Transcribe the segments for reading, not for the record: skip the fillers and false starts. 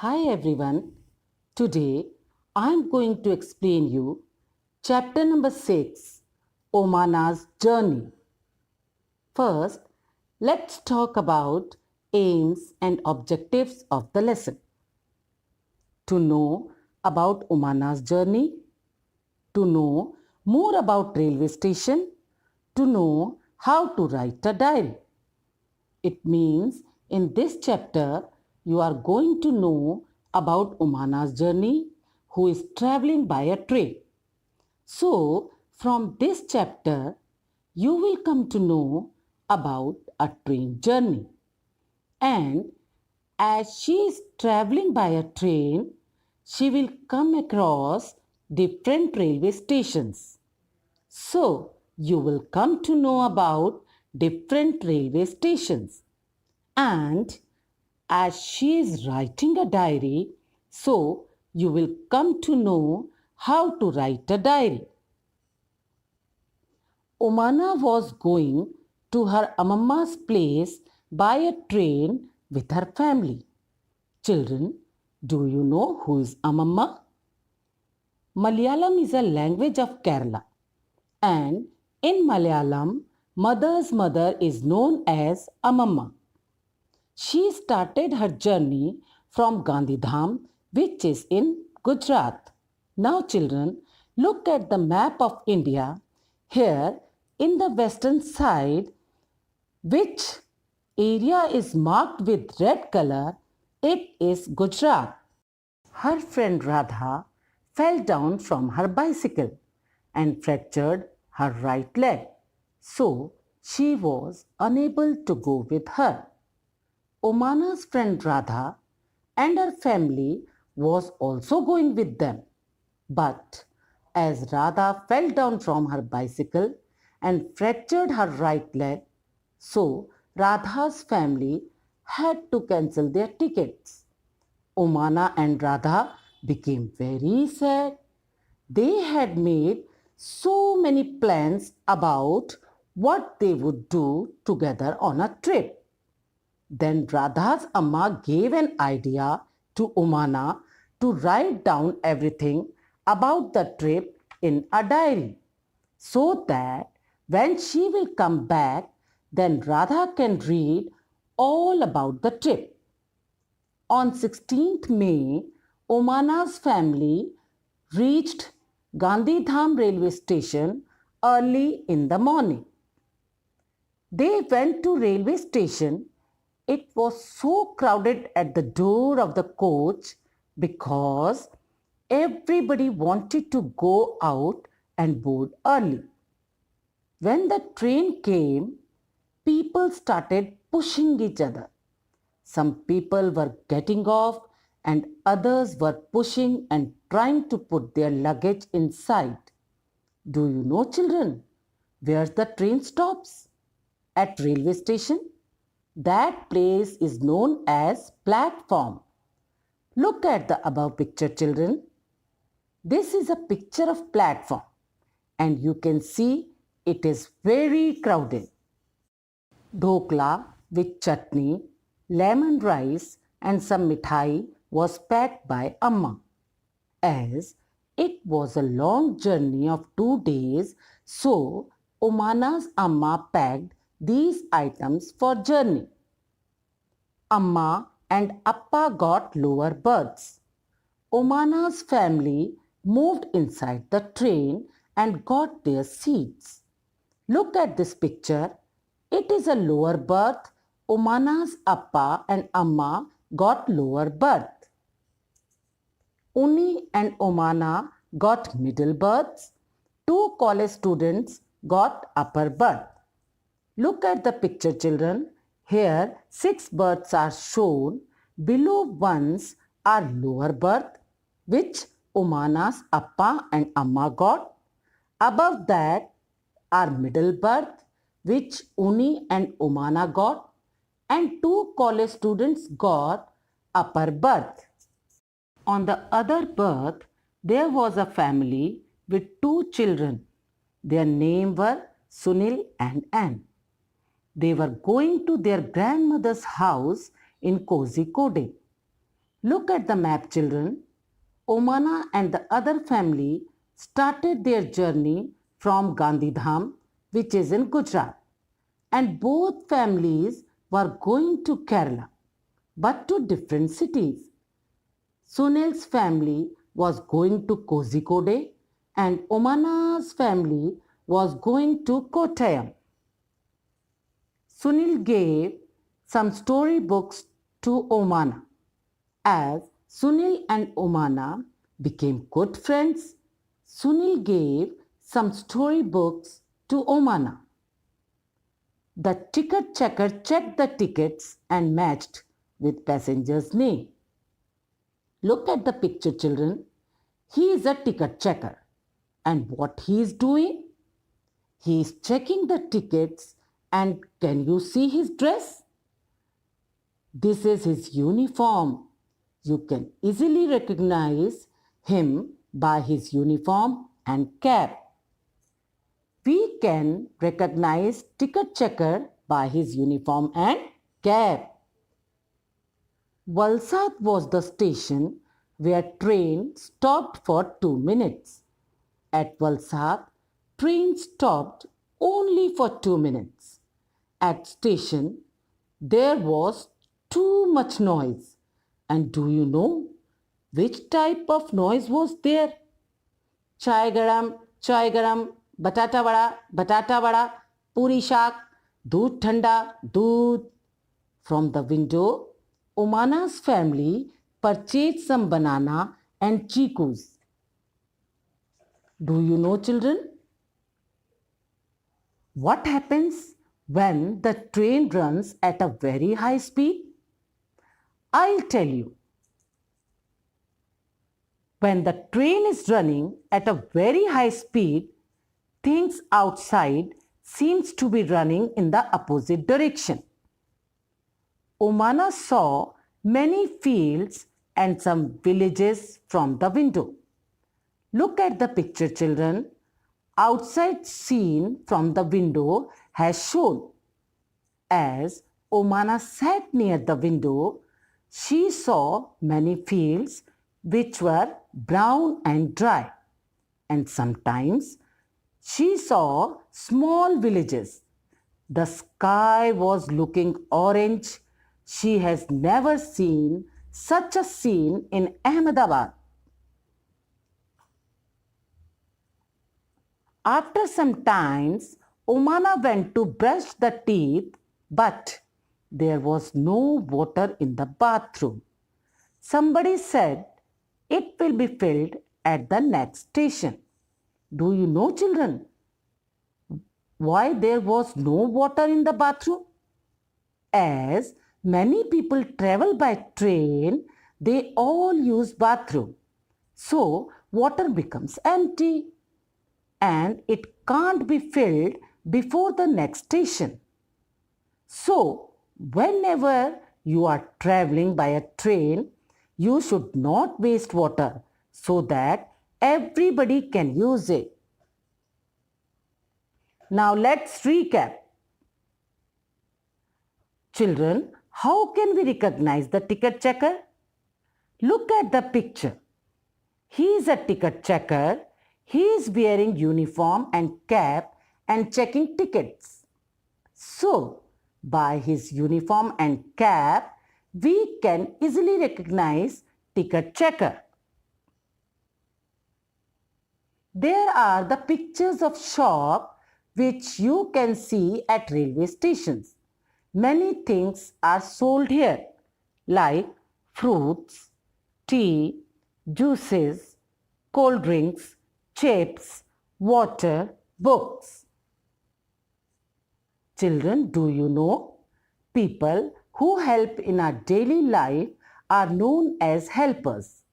Hi everyone. Today I am going to explain you chapter number 6, Omana's journey. First, let's talk about aims and objectives of the lesson. To know about Omana's journey, to know more about railway station, to know how to write a diary. It means in this chapter, you are going to know about Umana's journey, who is traveling by a train. So, from this chapter, you will come to know about a train journey. And as she is traveling by a train, she will come across different railway stations. So, you will come to know about different railway stations. And as she is writing a diary, so you will come to know how to write a diary. Omana was going to her Amamma's place by a train with her family. Children, do you know who is Amamma? Malayalam is a language of Kerala, and in Malayalam, mother's mother is known as Amamma. She started her journey from Gandhidham, which is in Gujarat. Now, children, look at the map of India. Here, in the western side, which area is marked with red color, it is Gujarat. Her friend Radha fell down from her bicycle and fractured her right leg. So, she was unable to go with her. Omana's friend Radha and her family was also going with them. But as Radha fell down from her bicycle and fractured her right leg, so Radha's family had to cancel their tickets. Omana and Radha became very sad. They had made so many plans about what they would do together on a trip. Then Radha's Amma gave an idea to Umana to write down everything about the trip in a diary so that when she will come back, then Radha can read all about the trip. On 16th May, Omana's family reached Gandhidham railway station early in the morning. They went to railway station. It was so crowded at the door of the coach because everybody wanted to go out and board early. When the train came, people started pushing each other. Some people were getting off and others were pushing and trying to put their luggage inside. Do you know, children, where the train stops? At railway station? That place is known as platform. Look at the above picture, children. This is a picture of platform and you can see it is very crowded. Dhokla with chutney, lemon rice and some mithai was packed by Amma. As it was a long journey of 2 days, so Omana's Amma packed these items for journey. Amma and Appa got lower berths. Omana's family moved inside the train and got their seats. Look at this picture. It is a lower berth. Omana's Appa and Amma got lower berth. Uni and Omana got middle berths. Two college students got upper berth. Look at the picture, children. Here, 6 berths are shown. Below ones are lower berth, which Omana's Appa and Amma got. Above that are middle berth, which Uni and Omana got. And 2 college students got upper berth. On the other berth, there was a family with 2 children. Their names were Sunil and Anne. They were going to their grandmother's house in Kozhikode. Look at the map, children. Omana and the other family started their journey from Gandhidham, which is in Gujarat, and both families were going to Kerala, but to different cities. Sunil's family was going to Kozhikode and Omana's family was going to Kottayam. Sunil gave some storybooks to Omana. As Sunil and Omana became good friends, Sunil gave some storybooks to Omana. The ticket checker checked the tickets and matched with passenger's name. Look at the picture, children. He is a ticket checker. And what he is doing? He is checking the tickets, and can you see his dress? This is his uniform. You can easily recognize him by his uniform and cap. We can recognize ticket checker by his uniform and cap. Valsad was the station where train stopped for 2 minutes. At Valsad, train stopped only for 2 minutes. At station, there was too much noise. And do you know which type of noise was there? Chai garam, batata vada, puri shaak, doodh thanda, doodh. From the window, Omana's family purchased some banana and chikus. Do you know, children, what happens when the train runs at a very high speed? I'll tell you. When the train is running at a very high speed, things outside seems to be running in the opposite direction. Omana saw many fields and some villages from the window. Look at the picture, children. Outside scene from the window has shown. As Omana sat near the window, she saw many fields which were brown and dry, and sometimes she saw small villages. The sky was looking orange. She has never seen such a scene in Ahmedabad. After some time, Omana went to brush the teeth, but there was no water in the bathroom. Somebody said it will be filled at the next station. Do you know, children, why there was no water in the bathroom? As many people travel by train, they all use bathroom. So water becomes empty and it can't be filled before the next station. So whenever you are traveling by a train, you should not waste water so that everybody can use it. Now let's recap. Children, how can we recognize the ticket checker? Look at the picture. He is a ticket checker. He is wearing uniform and cap and checking tickets. So, by his uniform and cap, we can easily recognize ticket checker. There are the pictures of shop which you can see at railway stations. Many things are sold here like fruits, tea, juices, cold drinks, chips, water, books. Children, do you know? People who help in our daily life are known as helpers.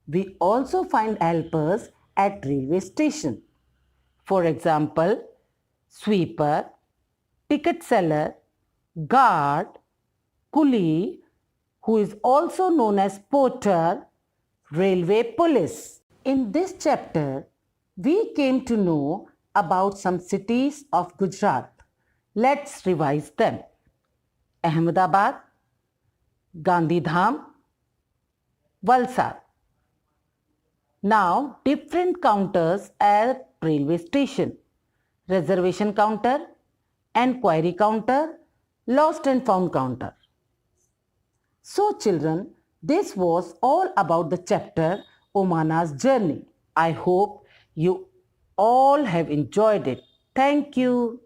We also find helpers at railway station. For example, sweeper, ticket seller, guard, coolie, who is also known as porter, railway police. In this chapter, we came to know about some cities of Gujarat. Let's revise them. Ahmedabad, Gandhidham, Valsad. Now, different counters at railway station. Reservation counter, enquiry counter, lost and found counter. So children, this was all about the chapter Omana's journey. I hope you all have enjoyed it. Thank you.